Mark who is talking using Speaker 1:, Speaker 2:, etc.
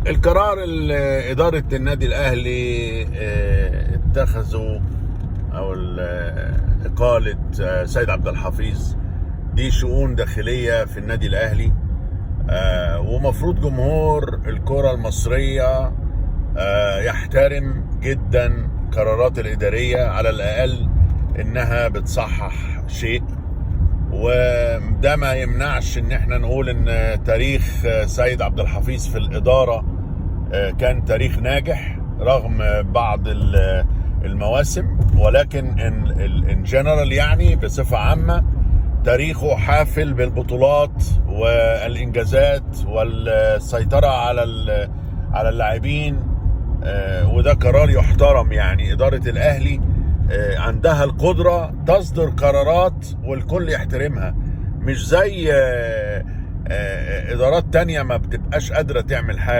Speaker 1: القرار اللي إدارة النادي الأهلي اتخذوا أو إقالة سيد عبد الحفيظ دي شؤون داخلية في النادي الأهلي. ومفروض جمهور الكرة المصرية يحترم جدا قرارات الإدارية، على الأقل إنها بتصحح شيء. وده ما يمنعش ان احنا نقول ان تاريخ سيد عبد الحفيظ في الإدارة كان تاريخ ناجح رغم بعض المواسم، ولكن ان جنرال يعني بصفة عامة تاريخه حافل بالبطولات والإنجازات والسيطرة على اللاعبين. وده قرار يحترم. يعني إدارة الأهلي عندها القدرة تصدر قرارات والكل يحترمها، مش زي إدارات تانية ما بتبقاش قادرة تعمل حاجة.